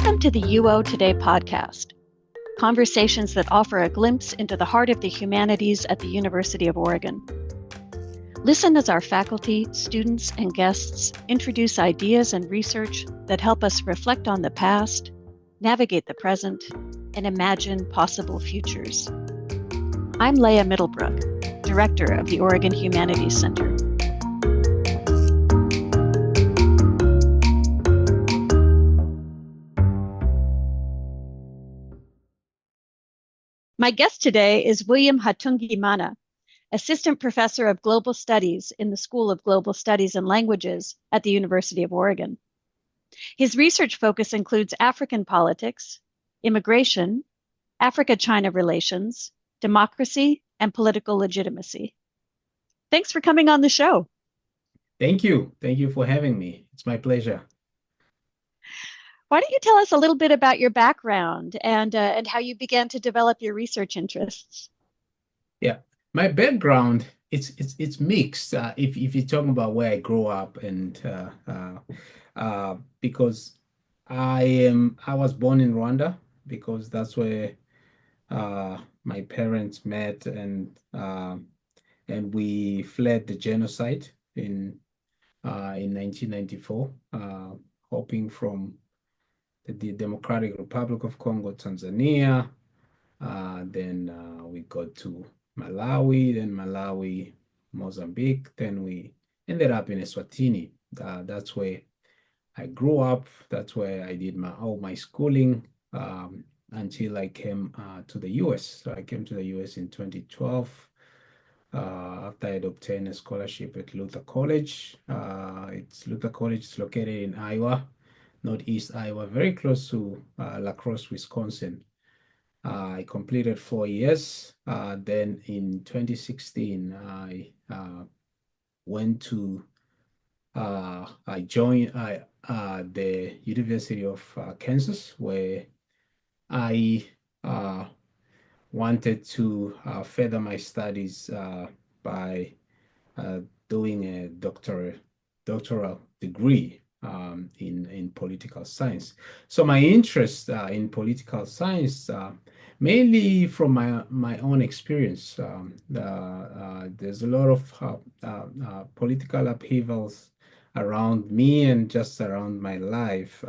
Welcome to the UO Today podcast, conversations that offer a glimpse into the heart of the humanities at the University of Oregon. Listen as our faculty, students, and guests introduce ideas and research that help us reflect on the past, navigate the present, and imagine possible futures. I'm Leah Middlebrook, Director of the Oregon Humanities Center. My guest today is William Hatungimana, Assistant Professor of Global Studies in the School of Global Studies and Languages at the University of Oregon. His research focus includes African politics, immigration, Africa-China relations, democracy, and political legitimacy. Thanks for coming on the show. Thank you. Thank you for having me. It's my pleasure. Why don't you tell us a little bit about your background and how you began to develop your research interests? Yeah, my background it's mixed. If you're talking about where I grew up, and because I was born in Rwanda, because that's where my parents met, and we fled the genocide in 1994, hopping from the Democratic Republic of Congo, Tanzania. Then we got to Malawi, then Malawi, Mozambique. Then we ended up in Eswatini. That's where I grew up. That's where I did all my schooling until I came to the US. So I came to the US in 2012 after I'd obtained a scholarship at Luther College. Luther College is located in Iowa, Northeast Iowa, very close to La Crosse, Wisconsin. I completed 4 years. Then in 2016, I joined the University of Kansas, where I wanted to further my studies by doing a doctoral degree in political science. So my interest in political science, mainly from my own experience, there's a lot of political upheavals around me and just around my life,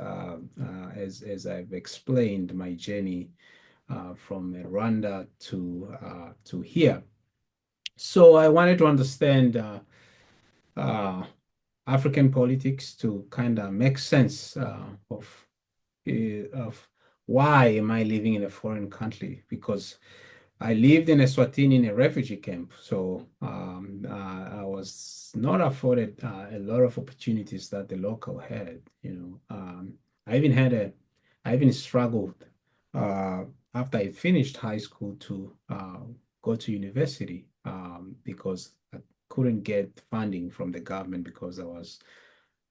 as I've explained my journey from Rwanda to here. So I wanted to understand African politics to kind of make sense of why am I living in a foreign country, because I lived in Eswatini in a refugee camp, so I was not afforded a lot of opportunities that the local had. I even struggled after I finished high school to go to university because I couldn't get funding from the government because I was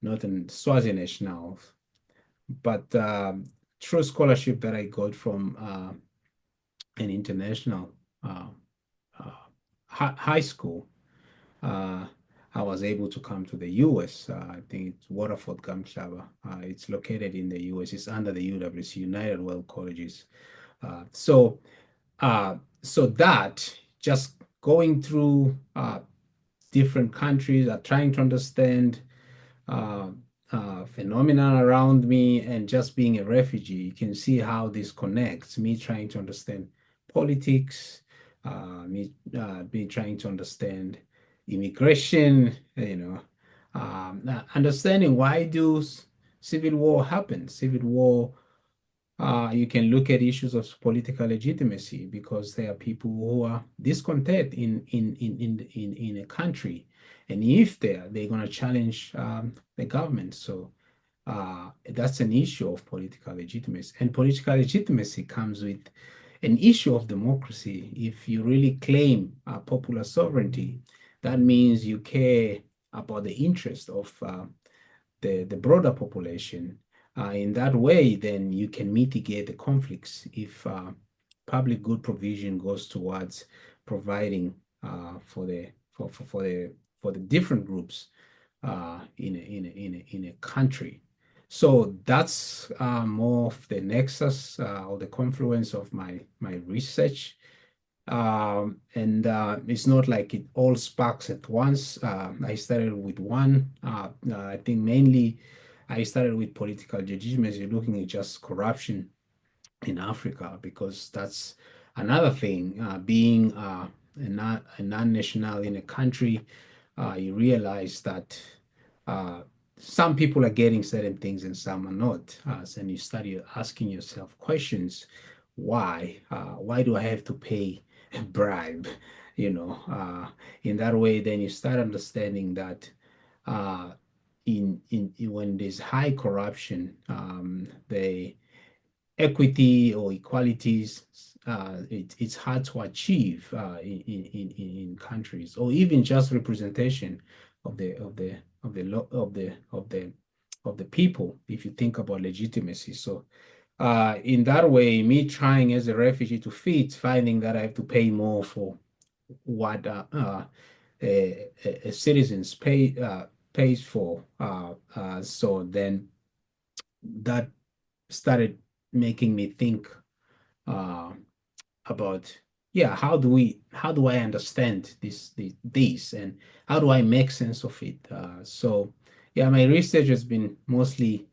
not in Swazi national. But through scholarship that I got from an international high school, I was able to come to the US. I think it's Waterford Gamshaba. It's located in the US. It's under the UWC, United World Colleges. So that just going through different countries, trying to understand phenomena around me, and just being a refugee, you can see how this connects. Me trying to understand politics, me trying to understand immigration, understanding why do civil war happen. Civil war, you can look at issues of political legitimacy, because there are people who are discontent in a country, and if they're going to challenge the government. So that's an issue of political legitimacy, and political legitimacy comes with an issue of democracy. If you really claim popular sovereignty, that means you care about the interest of the broader population. In that way, then you can mitigate the conflicts if public good provision goes towards providing for the different groups in a country. So that's more of the nexus or the confluence of my research. And it's not like it all sparks at once. I started with one. I think mainly I started with political legitimacy, looking at just corruption in Africa, because that's another thing. Being a non-national in a country, you realize that uh, some people are getting certain things and some are not. And you start asking yourself questions. Why? Why do I have to pay a bribe? You know, in that way, then you start understanding that uh, when there's high corruption, they equity or equalities, it's hard to achieve in countries, or even just representation of the people, if you think about legitimacy. So in that way, me trying as a refugee to fit, finding that I have to pay more for what a citizens pays for. So then that started making me think uh, about, yeah, how do I understand this and how do I make sense of it? So yeah, my research has been mostly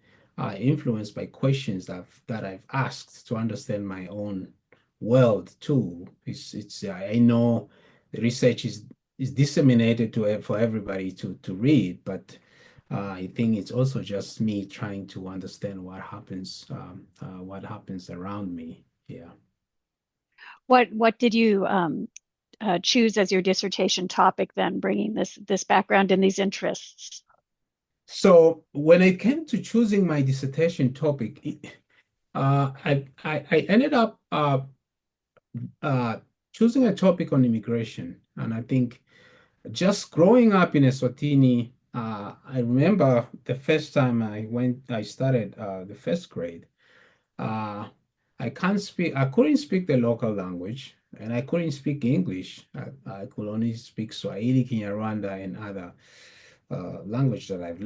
influenced by questions that I've asked to understand my own world too. It's I know the research is disseminated for everybody to read, but I think it's also just me trying to understand what happens around me. Yeah. What did you choose as your dissertation topic then, bringing this background and these interests? So when it came to choosing my dissertation topic, I ended up uh, choosing a topic on immigration, and I think just growing up in Eswatini, I remember the first time I started the first grade. Uh, I couldn't speak the local language, and I couldn't speak English. I could only speak Swahili, Kinyarwanda, and other language that I'd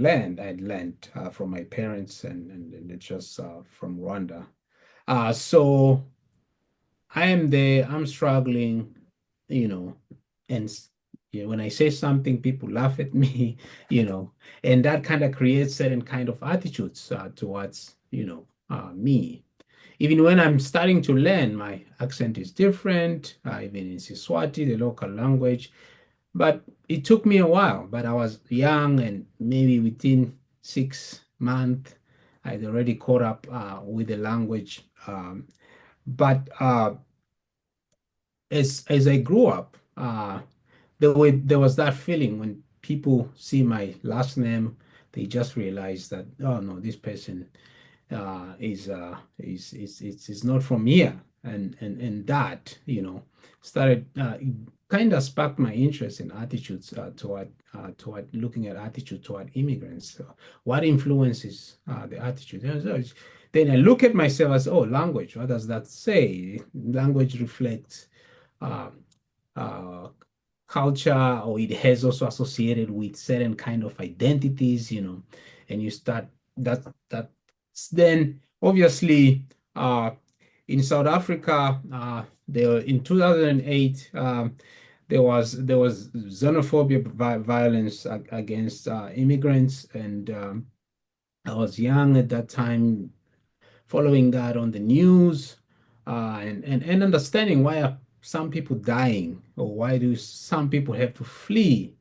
learned from my parents and it's just from Rwanda. So I am there, I'm struggling, you know, and when I say something, people laugh at me, you know, and that kind of creates certain kind of attitudes towards, me. Even when I'm starting to learn, my accent is different, even in Siswati, the local language. But it took me a while, but I was young, and maybe within 6 months, I'd already caught up with the language. But as I grew up, there was that feeling when people see my last name, they just realize that, oh no, this person is not from here, and that started kind of sparked my interest in attitudes toward looking at attitude toward immigrants. So what influences the attitude? Then I look at myself as, oh, language. What does that say? Language reflects uh, uh, culture, or it has also associated with certain kind of identities, and you start that then obviously in South Africa, there in 2008, there was xenophobia violence against immigrants, and I was young at that time, following that on the news, and understanding why are some people dying, or why do some people have to flee,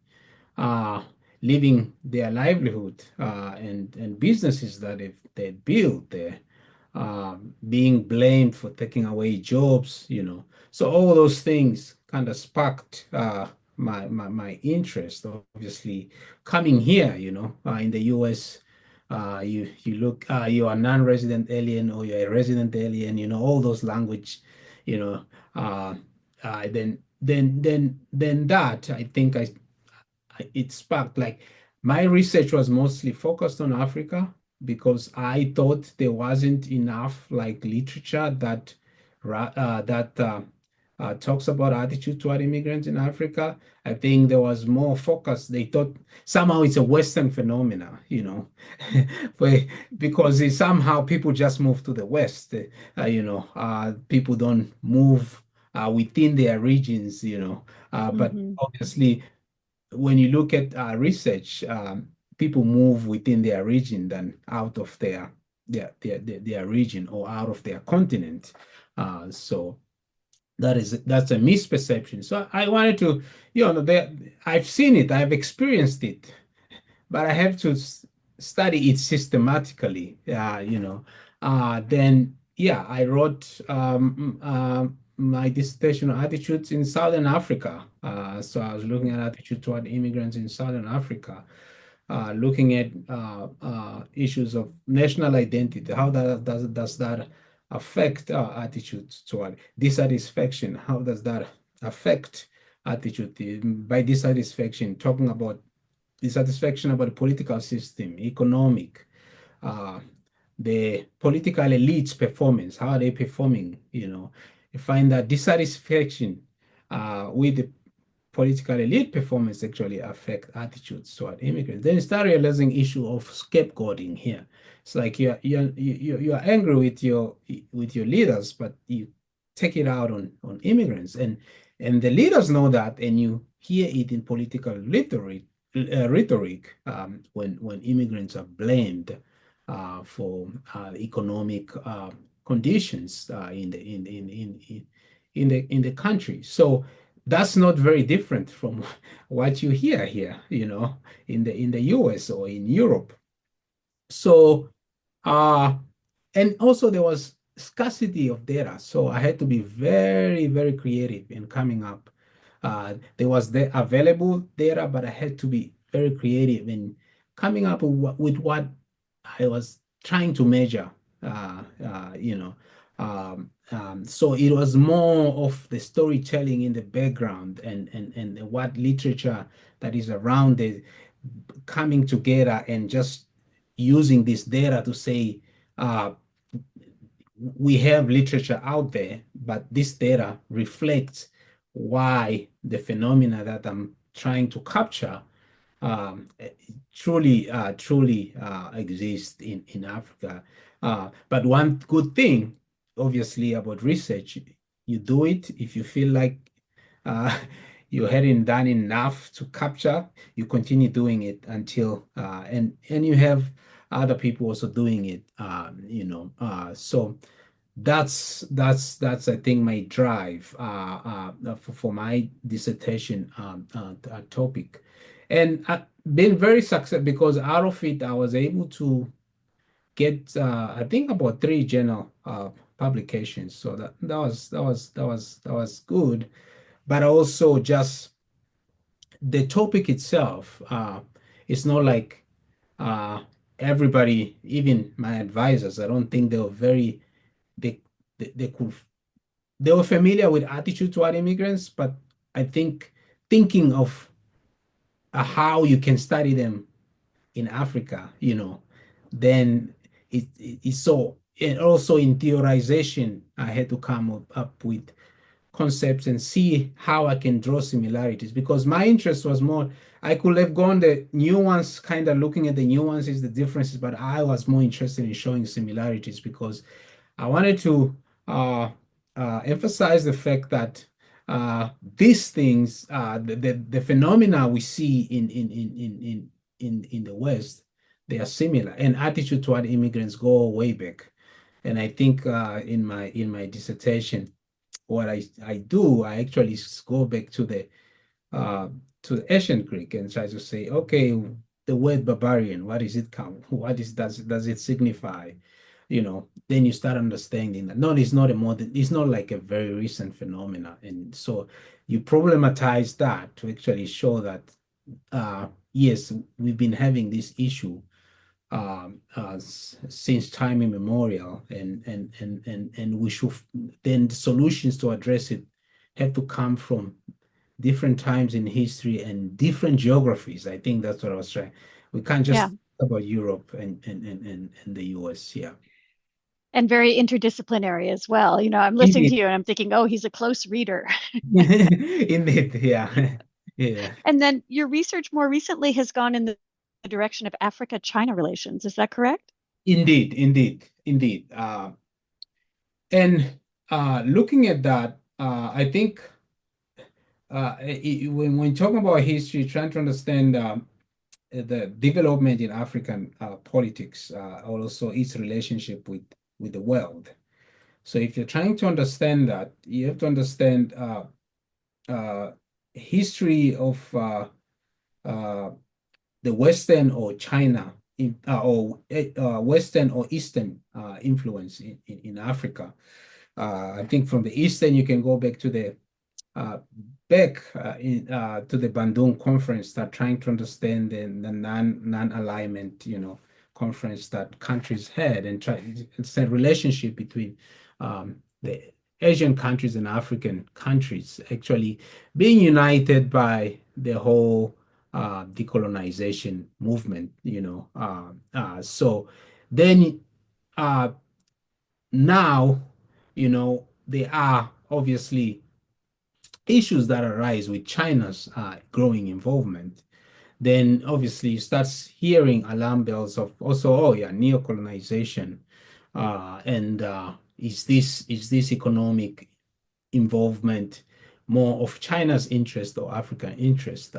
uh, leaving their livelihood and businesses that they built there, being blamed for taking away jobs, So all those things kind of sparked my interest. Obviously, coming here, in the U.S., you look, you're a non-resident alien or you're a resident alien, all those language, you know. Uh, then that I think it sparked, like, my research was mostly focused on Africa, because I thought there wasn't enough like literature that talks about attitude toward immigrants in Africa. I think there was more focus. They thought somehow it's a Western phenomena, because somehow people just move to the West. People don't move within their regions, but Hmm. obviously, when you look at research, people move within their region than out of their region or out of their continent. So that's a misperception. So I wanted to, I've seen it, I've experienced it, but I have to study it systematically. Then yeah, I wrote my dissertation on attitudes in Southern Africa. So I was looking at attitude toward immigrants in Southern Africa, looking at issues of national identity. How does that affect attitudes toward dissatisfaction? How does that affect attitude? By dissatisfaction, talking about dissatisfaction about the political system, economic, uh, the political elites' performance. How are they performing? You find that dissatisfaction with the political elite performance actually affect attitudes toward immigrants. Then you start realizing issue of scapegoating here. It's like you're angry with your leaders, but you take it out on immigrants, and the leaders know that, and you hear it in political rhetoric when immigrants are blamed for economic conditions in the country. So that's not very different from what you hear here, in the US or in Europe. So, uh, and also there was scarcity of data. So I had to be very, very creative in coming up. There was the available data, but I had to be very creative in coming up with what I was trying to measure. Uh, uh, you know, so it was more of the storytelling in the background and what literature that is around it coming together and just using this data to say, uh, we have literature out there, but this data reflects why the phenomena that I'm trying to capture truly exist in Africa. But one good thing, obviously, about research, you do it if you feel like uh, you hadn't done enough to capture, you continue doing it until and you have other people also doing it. So that's I think my drive for my dissertation topic, and I've been very successful because out of it I was able to get I think about three journal publications. So that was good, but also just the topic itself. It's not like uh, everybody, even my advisors. I don't think they were very they they could they were familiar with attitude toward immigrants, but I think thinking of how you can study them in Africa, then it's so, and also in theorization, I had to come up with concepts and see how I can draw similarities because my interest was more, I could have gone the nuance, kind of looking at the nuances, the differences, but I was more interested in showing similarities because I wanted to emphasize the fact that these things, the phenomena we see in the West, they are similar, and attitude toward immigrants go way back. And I think in my dissertation, what I do, I actually go back uh, to the ancient Greek and try to say, okay, the word barbarian, what is it come? What does it signify? Then you start understanding that no, it's not a modern, it's not like a very recent phenomena. And so you problematize that to actually show that yes, we've been having this issue since time immemorial, and we should then the solutions to address it have to come from different times in history and different geographies. I think that's what I was trying. We can't just Yeah. talk about Europe and the US. Yeah. And very interdisciplinary as well. I'm listening to Indeed. you and I'm thinking, oh, he's a close reader. Indeed, yeah. Yeah. And then your research more recently has gone in the direction of Africa-China relations. Is that correct? Indeed, indeed, indeed. And looking at that, I think when talking about history, trying to understand the development in African politics, also its relationship with the world. So if you're trying to understand that, you have to understand uh, history of uh, the Western or China or Western or Eastern influence in Africa. I think from the Eastern, you can go back to the uh, to the Bandung conference, that trying to understand the non-alignment, conference that countries had, and try it's a relationship between the Asian countries and African countries actually being united by the whole decolonization movement, so then uh, now, there are obviously issues that arise with China's growing involvement. Then obviously you start hearing alarm bells of also, oh yeah, neocolonization, and is this economic involvement more of China's interest or African interest?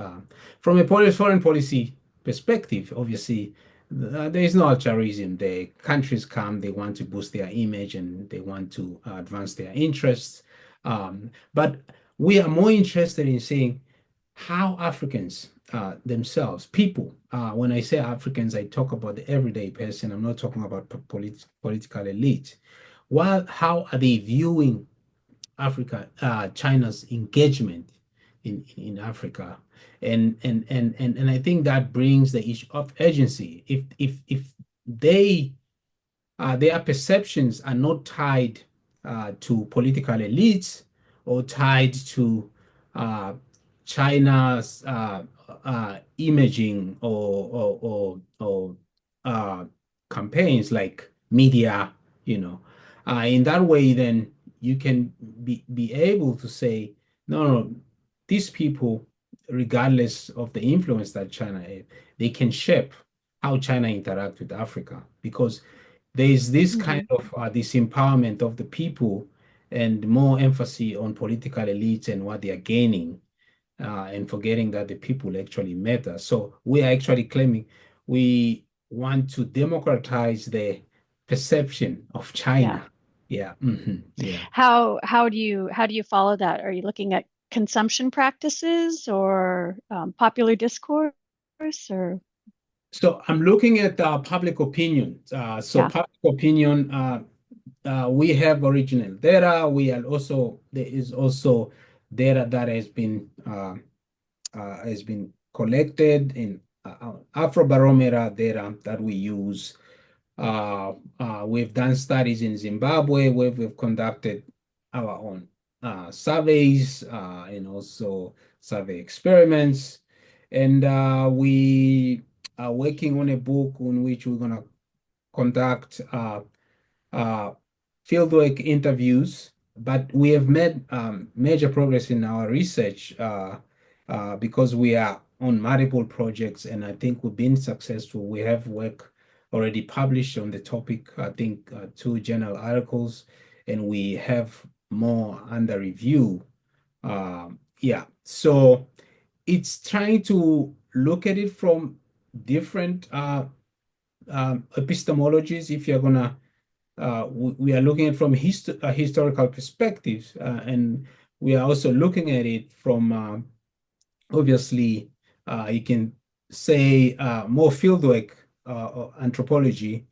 From a foreign policy perspective, obviously, there is no altruism. The countries come, they want to boost their image and they want to advance their interests. But we are more interested in seeing how Africans themselves, people, when I say Africans, I talk about the everyday person. I'm not talking about political elite. How are they viewing China's engagement in Africa, and I think that brings the issue of urgency. If they their perceptions are not tied to political elites or tied to uh, China's imaging or campaigns like media, in that way, then you can be able to say, no, no, these people, regardless of the influence that China has, they can shape how China interact with Africa, because there is this kind Mhm. of disempowerment of the people and more emphasis on political elites and what they are gaining, and forgetting that the people actually matter. So we are actually claiming we want to democratize the perception of Yeah. China. Yeah. Yeah. How do you follow that? Are you looking at consumption practices or popular discourse or So I'm looking at public opinion. So yeah. public opinion, we have original data. There is also data that has been collected in Afrobarometer data that we use. We've done studies in Zimbabwe where we've conducted our own surveys and also survey experiments. And we are working on a book on which we're going to conduct uh, fieldwork interviews, but we have made major progress in our research because we are on multiple projects, and I think we've been successful. We have work already published on the topic, I think two journal articles, and we have more under review. Yeah, so it's trying to look at it from different epistemologies. If you're gonna we are looking at from a historical perspective, and we are also looking at it from obviously you can say more fieldwork or anthropology,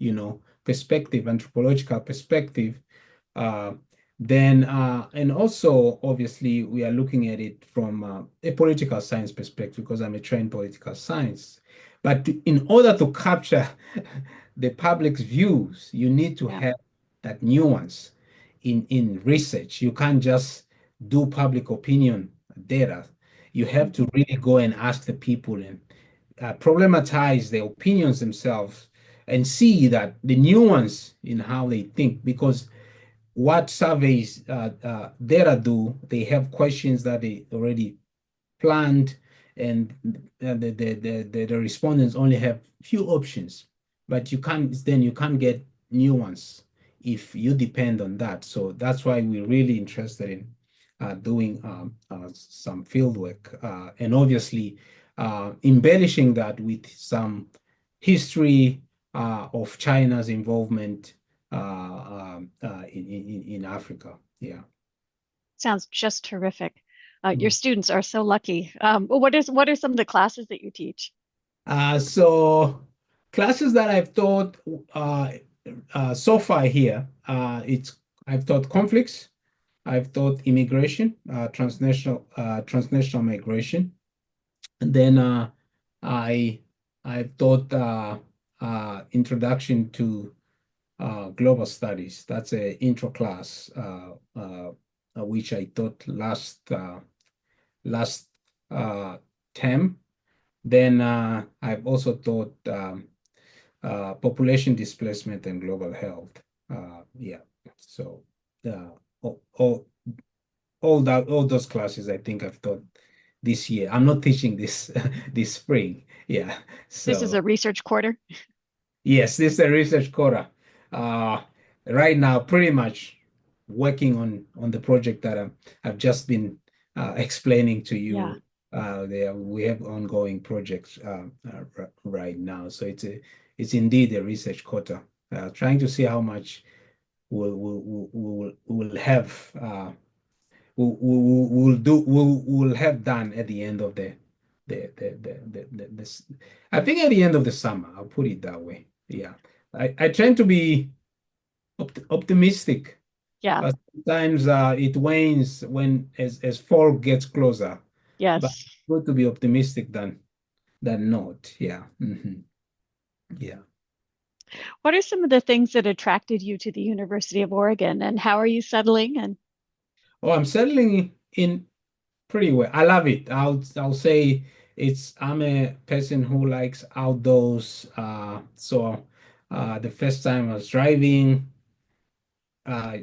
perspective, anthropological perspective. Uh, then and also obviously we are looking at it from a political science perspective, because I'm a trained political science. But in order to capture the public's views, you need to Yeah. have that nuance in research. You can't just do public opinion data. You have to Mhm. really go and ask the people and problematize the opinions themselves and see that the nuance in how they think, because what surveys data do, they have questions that they already planned, and the respondents only have few options, but you can't get nuance if you depend on that. So that's why we're really interested in doing some field work, and obviously embellishing that with some history of China's involvement in Africa. Yeah. Sounds just terrific. Your students are so lucky. What are some of the classes that you teach? So classes that I've taught so far here, it's I've taught conflicts, I've taught immigration, transnational migration, and then I I've taught introduction to global studies. That's a intro class which I taught last term. Then I've also taught population displacement and global health. Yeah, so all, all all those classes I think I've taught this year. I'm not teaching this this spring. Yeah, This is so a research quarter. yes, this is a research quota. Uh, right now, pretty much working on the project that I've just been explaining to Yeah. you. We have ongoing projects right now, so it's indeed a research quota. Trying to see how much we'll have we'll have done at the end of this. I think at the end of the summer, I'll put it that way. Yeah, I tend to be optimistic, Yeah. but sometimes it wanes when as fall gets closer. But Yes. it's good to be optimistic than not. Yeah. Yeah. What are some of the things that attracted you to the University of Oregon, and how are you settling? And Oh, I'm settling in pretty well. I love it. I'll say I'm a person who likes outdoors. So the first time I was driving, uh,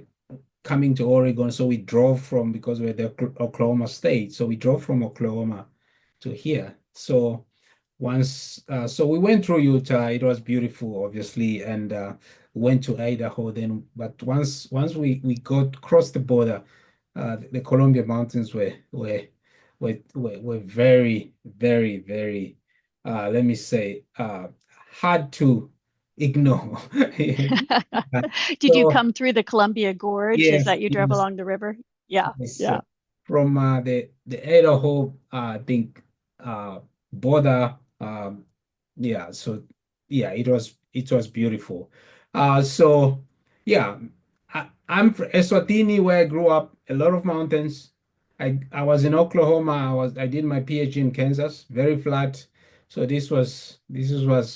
coming to Oregon, so we drove from because we're the Oklahoma State, so we drove from Oklahoma to here. So we went through Utah. It was beautiful, obviously, and went to Idaho. Then, but once we got crossed the border, the Columbia Mountains were very, very, very, let me say, hard to ignore. did you So come through the Columbia Gorge? Is yes, that you drove along the river? Yeah. yes. Yeah. From the Idaho, I think border. Yeah. So yeah, it was beautiful. So yeah, I'm from Eswatini, where I grew up. A lot of mountains. I was in Oklahoma. I did my PhD in Kansas. Very flat. So this was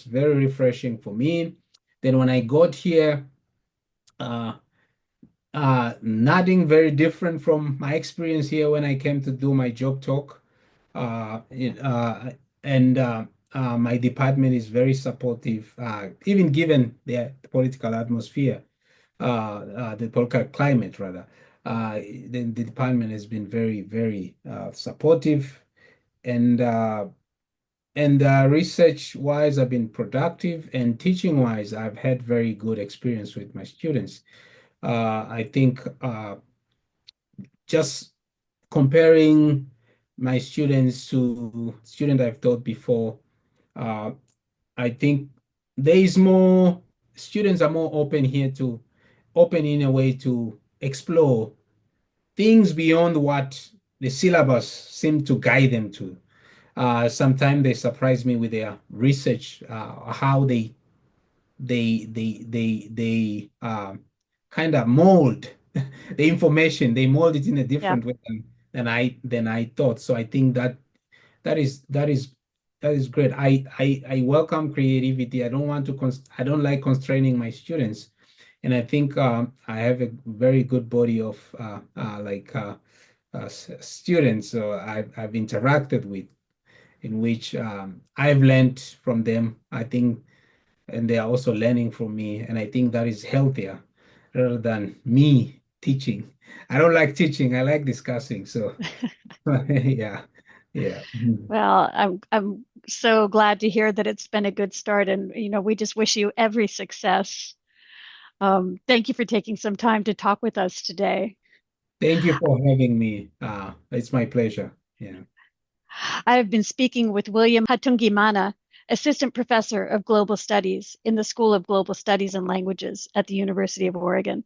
very refreshing for me. Then when I got here, uh, nothing very different from my experience here when I came to do my job talk. And my department is very supportive, even given the political atmosphere, the political climate, rather. The department has been very, very supportive, and research-wise, I've been productive, and teaching-wise, I've had very good experience with my students. I think just comparing my students to student I've taught before, uh, I think there is more students are more open here to open in a way to explore things beyond what the syllabus seem to guide them to. Sometimes they surprise me with their research, how they kind of mold the information. They mold it in a Yeah. different way than I thought. So I think that is great. I welcome creativity. I don't like constraining my students, and I think I have a very good body of students. So I've interacted with, in which I've learned from them. I think and they are also learning from me. And I think that is healthier rather than me teaching. I don't like teaching. I like discussing. So yeah, yeah. Mhm. Well, I'm so glad to hear that it's been a good start, and we just wish you every success. Thank you for taking some time to talk with us today. Thank you for having me. It's my pleasure. Yeah. I have been speaking with William Hatungimana, Assistant Professor of Global Studies in the School of Global Studies and Languages at the University of Oregon.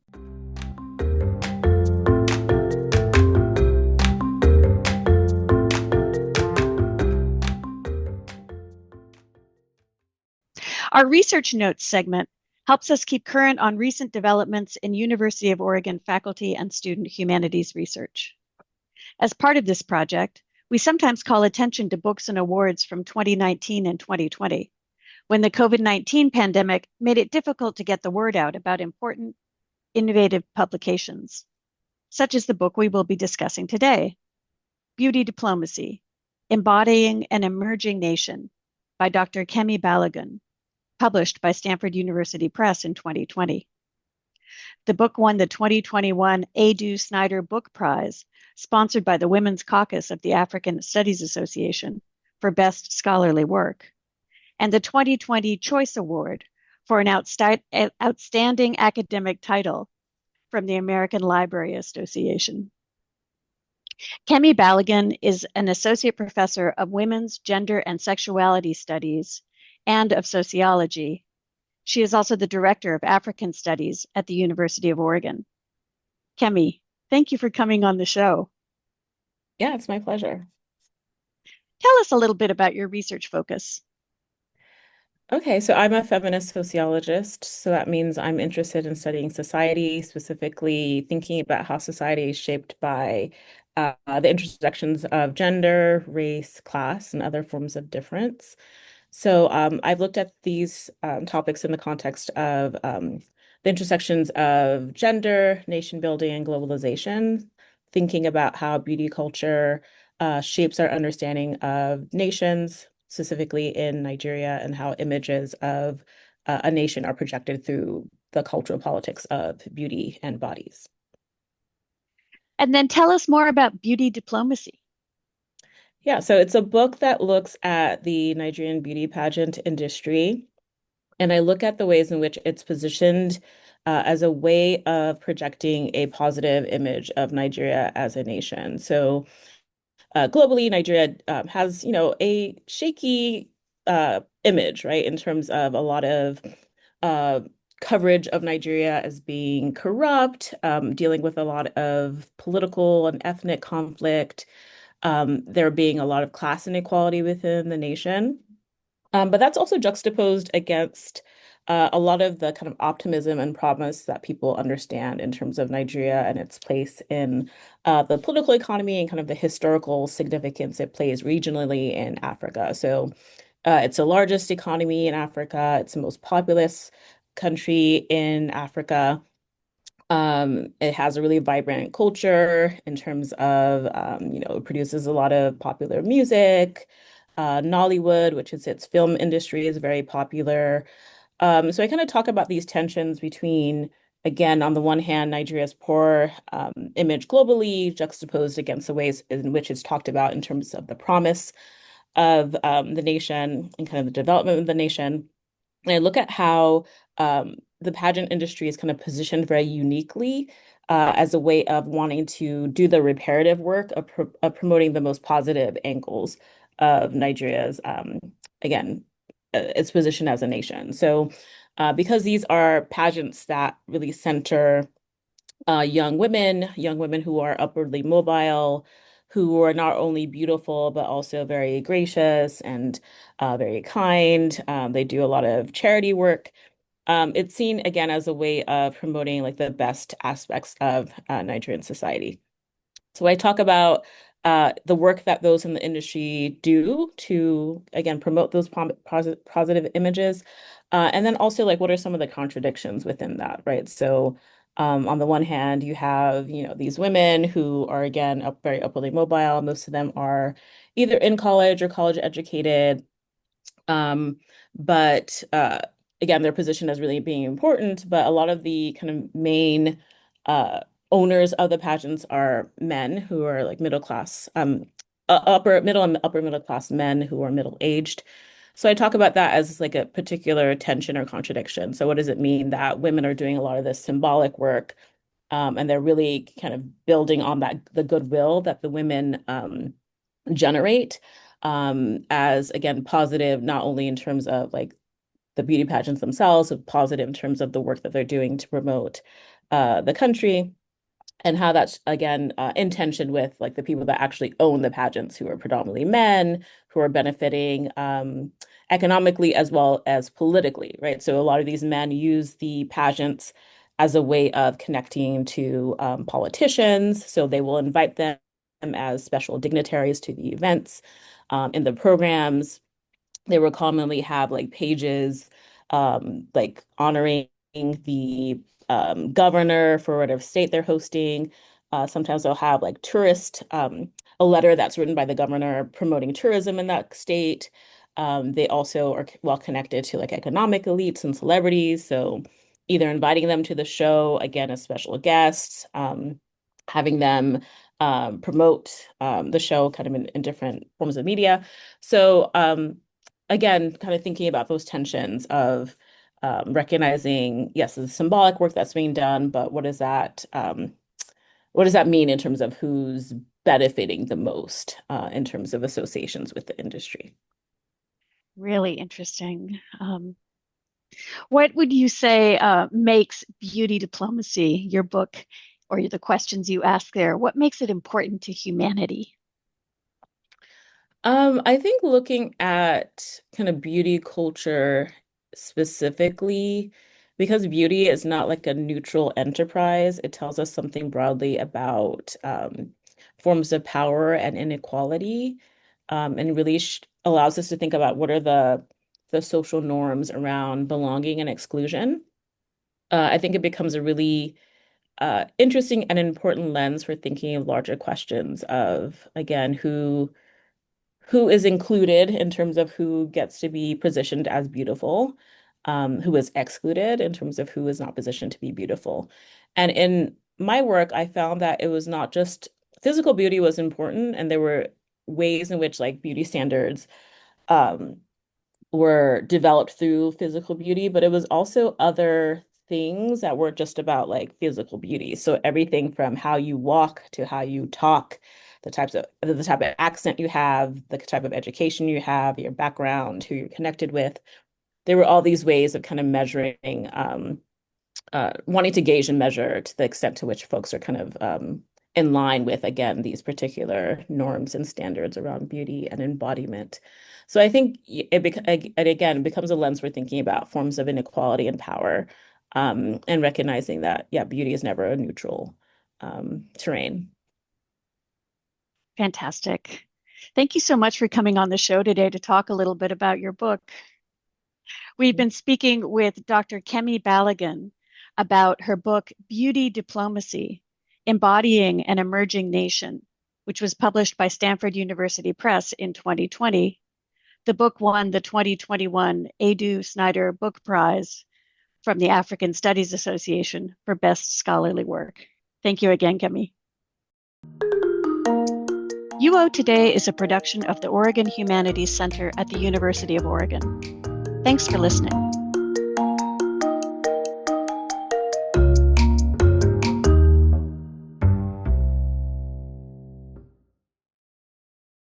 Our Research Notes segment helps us keep current on recent developments in University of Oregon faculty and student humanities research. As part of this project, we sometimes call attention to books and awards from 2019 and 2020, when the COVID-19 pandemic made it difficult to get the word out about important, innovative publications, such as the book we will be discussing today, Beauty Diplomacy, Embodying an Emerging Nation by Dr. Kemi Balogun, published by Stanford University Press in 2020. The book won the 2021 A. Snyder Book Prize, sponsored by the Women's Caucus of the African Studies Association for Best Scholarly Work, and the 2020 Choice Award for an outstanding academic title from the American Library Association. Kemi Balogun is an associate professor of women's, gender, and sexuality studies and of sociology. She is also the director of African Studies at the University of Oregon. Kemi, thank you for coming on the show. Yeah, it's my pleasure. Tell us a little bit about your research focus. Okay, so I'm a feminist sociologist. So that means I'm interested in studying society, specifically thinking about how society is shaped by the intersections of gender, race, class, and other forms of difference. So I've looked at these topics in the context of the intersections of gender, nation building, and globalization, thinking about how beauty culture shapes our understanding of nations, specifically in Nigeria, and how images of a nation are projected through the cultural politics of beauty and bodies. And then tell us more about beauty diplomacy. Yeah, so it's a book that looks at the Nigerian beauty pageant industry, and I look at the ways in which it's positioned as a way of projecting a positive image of Nigeria as a nation. So globally, Nigeria has, a shaky image, right, in terms of a lot of uh, coverage of Nigeria as being corrupt, dealing with a lot of political and ethnic conflict, there being a lot of class inequality within the nation. But that's also juxtaposed against a lot of the kind of optimism and promise that people understand in terms of Nigeria and its place in the political economy and kind of the historical significance it plays regionally in Africa. So it's the largest economy in Africa. It's the most populous country in Africa. It has a really vibrant culture in terms of, it produces a lot of popular music. Nollywood, which is its film industry, is very popular. So I kind of talk about these tensions between, again, on the one hand, Nigeria's poor image globally, juxtaposed against the ways in which it's talked about in terms of the promise of the nation and kind of the development of the nation. And I look at how the pageant industry is kind of positioned very uniquely as a way of wanting to do the reparative work of promoting the most positive angles of Nigeria's, again, its position as a nation. So, because these are pageants that really center young women who are upwardly mobile, who are not only beautiful, but also very gracious and very kind. They do a lot of charity work. It's seen again as a way of promoting like the best aspects of Nigerian society. So I talk about the work that those in the industry do to, again, promote those positive images. And then also like what are some of the contradictions within that, right? So on the one hand, you have, these women who are, again, very upwardly mobile. Most of them are either in college or college educated. Um, but again, they're positioned as really being important, but a lot of the kind of main owners of the pageants are men who are like middle class, upper middle and upper middle class men who are middle aged. So I talk about that as like a particular tension or contradiction. So what does it mean that women are doing a lot of this symbolic work, and they're really kind of building on that the goodwill that the women generate, as again positive, not only in terms of like the beauty pageants themselves, but positive in terms of the work that they're doing to promote the country, and how that's again in tension with like the people that actually own the pageants, who are predominantly men, who are benefiting economically as well as politically, right? So a lot of these men use the pageants as a way of connecting to politicians. So they will invite them as special dignitaries to the events, in the programs. They will commonly have like pages, like honoring the governor for whatever state they're hosting. Sometimes they'll have like a letter that's written by the governor promoting tourism in that state. They also are well connected to like economic elites and celebrities. So either inviting them to the show, again, as special guests, having them promote the show kind of in different forms of media. So again, kind of thinking about those tensions of recognizing, yes, the symbolic work that's being done, but what does that mean in terms of who's benefiting the most in terms of associations with the industry? Really interesting. What would you say makes beauty diplomacy, your book, or the questions you ask there, what makes it important to humanity? I think looking at kind of beauty culture specifically, because beauty is not like a neutral enterprise, it tells us something broadly about forms of power and inequality, and really allows us to think about what are the social norms around belonging and exclusion. I think it becomes a really interesting and important lens for thinking of larger questions of, again, who is included in terms of who gets to be positioned as beautiful, who is excluded in terms of who is not positioned to be beautiful. And in my work, I found that it was not just physical beauty was important, and there were ways in which like beauty standards um, were developed through physical beauty, but it was also other things that weren't just about like physical beauty. So everything from how you walk to how you talk, the type of accent you have, the type of education you have, your background, who you're connected with. There were all these ways of kind of measuring, wanting to gauge and measure to the extent to which folks are kind of in line with, again, these particular norms and standards around beauty and embodiment. So I think it again becomes a lens for thinking about forms of inequality and power, and recognizing that, yeah, beauty is never a neutral terrain. Fantastic. Thank you so much for coming on the show today to talk a little bit about your book. We've been speaking with Dr. Kemi Balogun about her book, Beauty Diplomacy, Embodying an Emerging Nation, which was published by Stanford University Press in 2020. The book won the 2021 Edu Snyder Book Prize from the African Studies Association for Best Scholarly Work. Thank you again, Kemi. UO Today is a production of the Oregon Humanities Center at the University of Oregon. Thanks for listening.